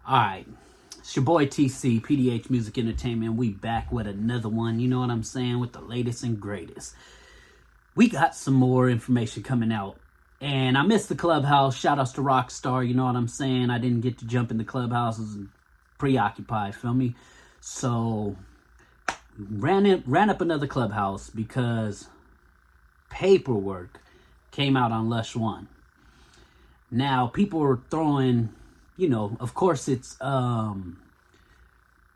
Alright, it's your boy TC, PDH Music Entertainment. We back with another one, you know what I'm saying, with the latest and greatest. We got some more information coming out. And I missed the clubhouse. Shout outs to Rockstar, you know what I'm saying. I didn't get to jump in the clubhouse. I was preoccupied, feel me? So, ran up another clubhouse because paperwork came out on Lush 1. Now, people were throwing, you know, of course it's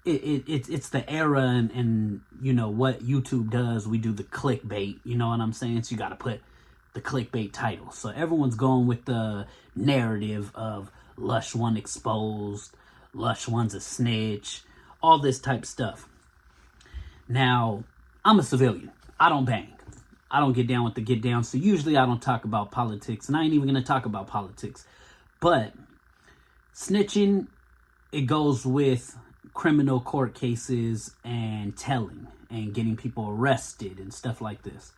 it's the era and you know what YouTube does. We do the clickbait, you know what I'm saying? So you got to put the clickbait title. So everyone's going with the narrative of Lush 1 exposed, Lush 1's a snitch, all this type stuff. Now, I'm a civilian. I don't bang. I don't get down with the get down. So usually I don't talk about politics, and I ain't even going to talk about politics. But snitching, it goes with criminal court cases and telling and getting people arrested and stuff like this.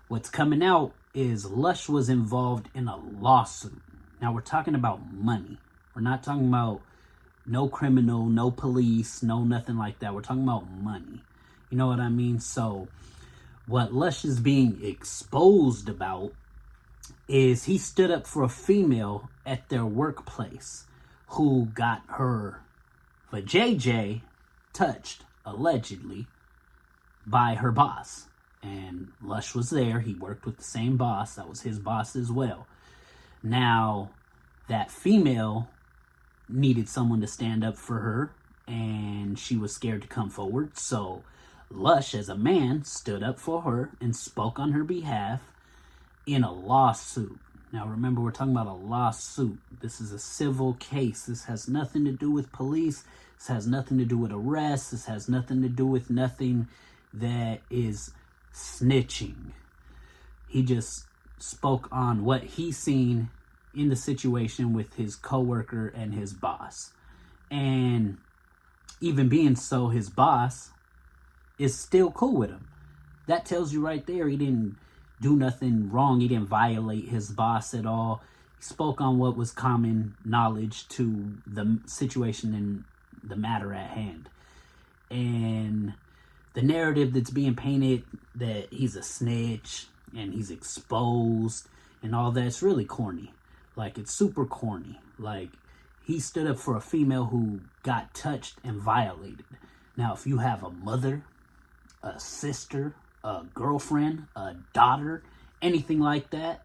What's coming out is Lush was involved in a lawsuit. Now we're talking about money. We're not talking about no criminal, no police, no nothing like that. We're talking about money. You know what I mean? So what Lush is being exposed about is he stood up for a female at their workplace who got her vajayjay touched, allegedly, by her boss. And Lush was there. He worked with the same boss. That was his boss as well. Now, that female needed someone to stand up for her, and she was scared to come forward. So Lush, as a man, stood up for her and spoke on her behalf in a lawsuit. Now, remember, we're talking about a lawsuit. This is a civil case. This has nothing to do with police. This has nothing to do with arrests. This has nothing to do with nothing that is snitching. He just spoke on what he seen in the situation with his coworker and his boss. And even being so, his boss is still cool with him. That tells you right there he didn't do nothing wrong. He didn't violate his boss at all. He spoke on what was common knowledge to the situation and the matter at hand. And the narrative that's being painted that he's a snitch and he's exposed and all that's really corny. Like, it's super corny. Like, he stood up for a female who got touched and violated. Now, if you have a mother, a sister, a girlfriend, a daughter, anything like that,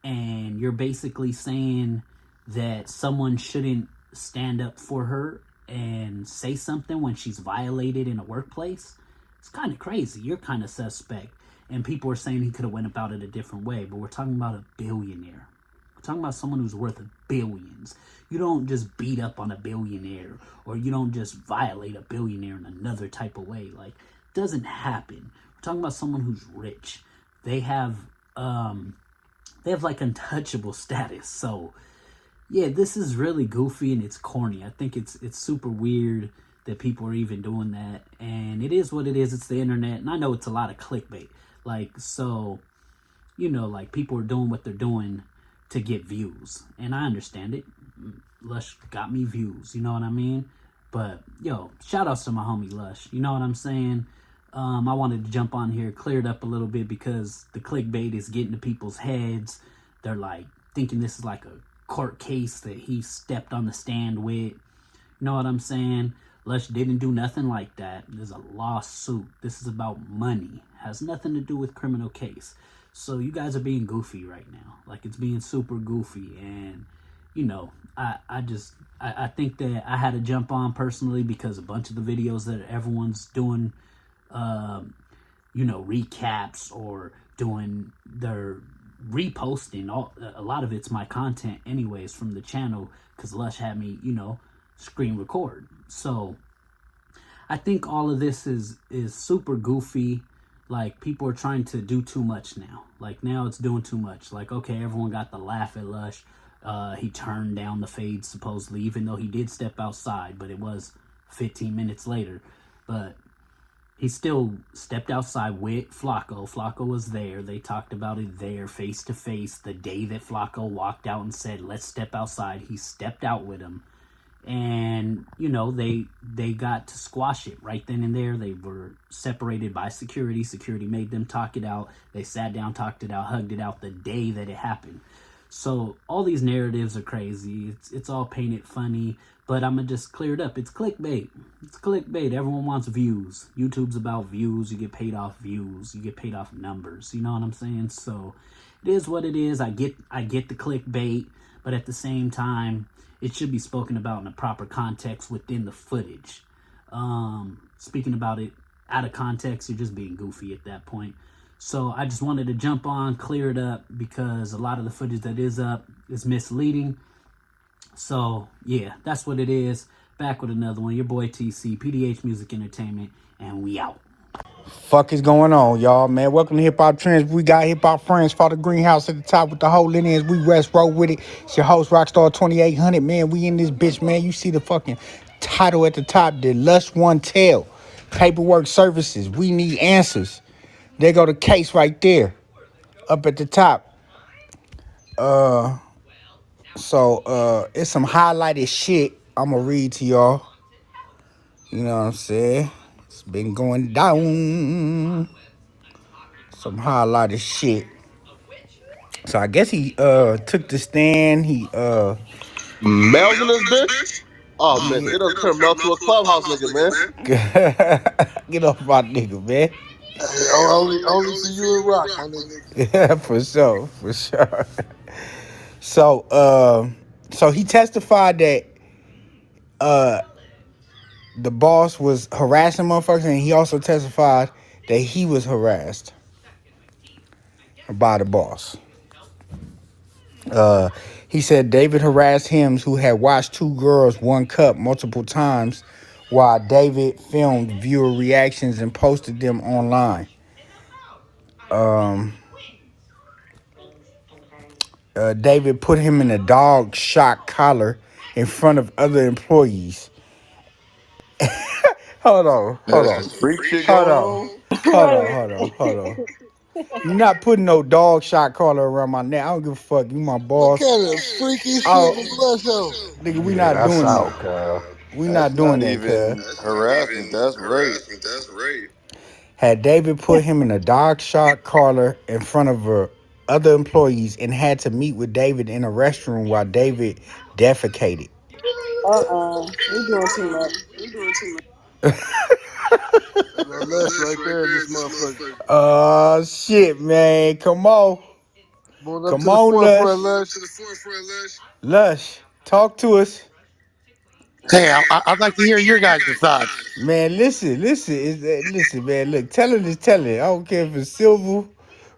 and you're basically saying that someone shouldn't stand up for her and say something when she's violated in a workplace, it's kind of crazy. You're kind of suspect. And people are saying he could have went about it a different way, but we're talking about a billionaire. We're talking about someone who's worth billions. You don't just beat up on a billionaire, or you don't just violate a billionaire in another type of way. Like, it doesn't happen. We're talking about someone who's rich. They have like untouchable status. So yeah, this is really goofy and it's corny. I think it's super weird that people are even doing that. And it is what it is. It's the internet. And I know it's a lot of clickbait. Like, so, you know, like, people are doing what they're doing to get views. And I understand it. Lush got me views. You know what I mean? But, yo, shout outs to my homie Lush. You know what I'm saying? I wanted to jump on here, clear it up a little bit, because the clickbait is getting to people's heads. They're like thinking this is like a court case that he stepped on the stand with. You know what I'm saying? Lush didn't do nothing like that. There's a lawsuit. This is about money. Has nothing to do with criminal case. So you guys are being goofy right now. Like, it's being super goofy. And, you know, I think that I had to jump on personally because a bunch of the videos that everyone's doing, you know, recaps or doing their reposting, a lot of it's my content anyways from the channel, because Lush had me, you know, screen record. So I think all of this is super goofy. Like, people are trying to do too much now. Like, now it's doing too much. Like, okay, everyone got the laugh at Lush. He turned down the fade supposedly, even though he did step outside, but it was 15 minutes later. But he still stepped outside with Flacco. Flacco was there. They talked about it there, face to face. The day that Flacco walked out and said, let's step outside, he stepped out with him. and they got to squash it right then and there. They were separated by security. Security made them talk it out. They sat down, talked it out, hugged it out the day that it happened. So all these narratives are crazy. It's all painted funny, but I'm gonna just clear it up. It's clickbait. It's clickbait. Everyone wants views. YouTube's about views. You get paid off views. You get paid off numbers. You know what I'm saying? So it is what it is. I get the clickbait, but at the same time, it should be spoken about in a proper context within the footage. Speaking about it out of context, you're just being goofy at that point. So I just wanted to jump on, clear it up, because a lot of the footage that is up is misleading. So yeah, that's what it is. Back with another one. Your boy TC, PDH Music Entertainment, and we out. Fuck is going on, y'all, man? Welcome to Hip Hop Trends. We got hip hop friends for the greenhouse at the top with the whole lineage. We West Road with it. It's your host, Rockstar 2800, man. We in this bitch, man. You see the fucking title at the top, the Lush One Tell. Paperwork services. We need answers. There go the case right there. Up at the top. It's some highlighted shit I'ma read to y'all. You know what I'm saying? It's been going down. Some highlighted shit. So I guess he took the stand. He Mel's in this bitch. Oh man, they don't turn Mel to a clubhouse nigga, man. get off my nigga, man. Hey, only for you and Rock, my nigga. Yeah, for sure, for sure. So so he testified that the boss was harassing motherfuckers, and he also testified that he was harassed by the boss. He said David harassed him, who had watched Two Girls, One Cup multiple times, while David filmed viewer reactions and posted them online. David put him in a dog shock collar in front of other employees. Hold on, hold There's on, some freak shit hold going on, on. hold Wait a on, minute. hold on, hold on. You're not putting no dog shot collar around my neck. I don't give a fuck. You my What boss. kind of freaky shit Oh, is Lush on? nigga, we Yeah, not that's doing out, that. cuz. We That's not doing not that, cuz. even harassment. That's rape. Had David put him in a dog shot collar in front of other employees and had to meet with David in a restroom while David defecated. We doing too much. That Lush right there in this motherfucker. Oh shit, man. Come on. Come on up Come to the on, forefront, Lush. Lush. Lush, talk to us. Hey, I'd like to hear your guys' thoughts. Man, listen, man. Look, telling is telling. I don't care if it's silver,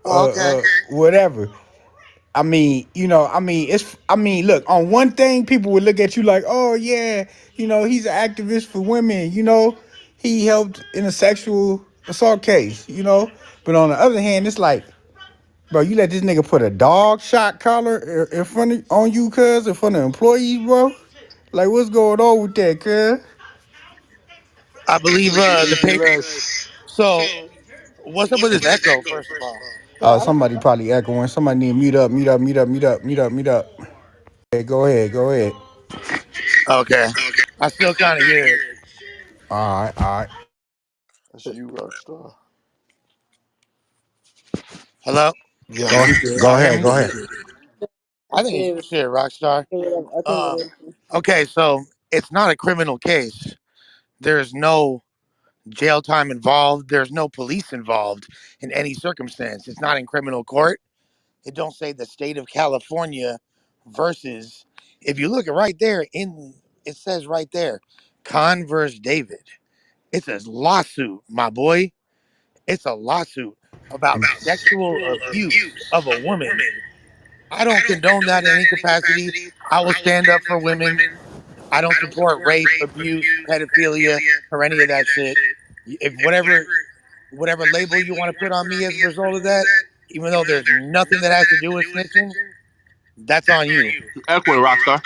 Okay. whatever. Look, on one thing, people would look at you like, oh, yeah, he's an activist for women, he helped in a sexual assault case, But on the other hand, it's like, bro, you let this nigga put a dog shot collar in front on you, cuz, in front of employees, bro? Like, what's going on with that, cuz? I believe the Hey, paper. Lush. So, what's up with this echo, first of all? Oh, I somebody probably echoing. Somebody need to mute up, mute up, mute up, mute up, mute up, mute up. Hey, go ahead, go ahead. Okay. I still kind of hear it. All right, all right. That's you, Rockstar. Hello? Yeah, Go, you good. go Y'all hear ahead, me? go ahead. I think think it's it your is. shit, Rockstar. I think Uh, it is. okay, so it's not a criminal case. There's no jail time involved. There's no police involved in any circumstance. It's not in criminal court. It don't say the state of California versus. If you look at right there, it says right there, Con versus David. It's a lawsuit, my boy. It's a lawsuit about sexual abuse of a woman. I don't condone that in any capacity. I will stand up for women. I don't support rape, abuse, pedophilia, or any of that shit. If whatever label you want to put on me as a result of that, even though there's nothing that has to do with snitching, that's on you. You echoing, Rockstar.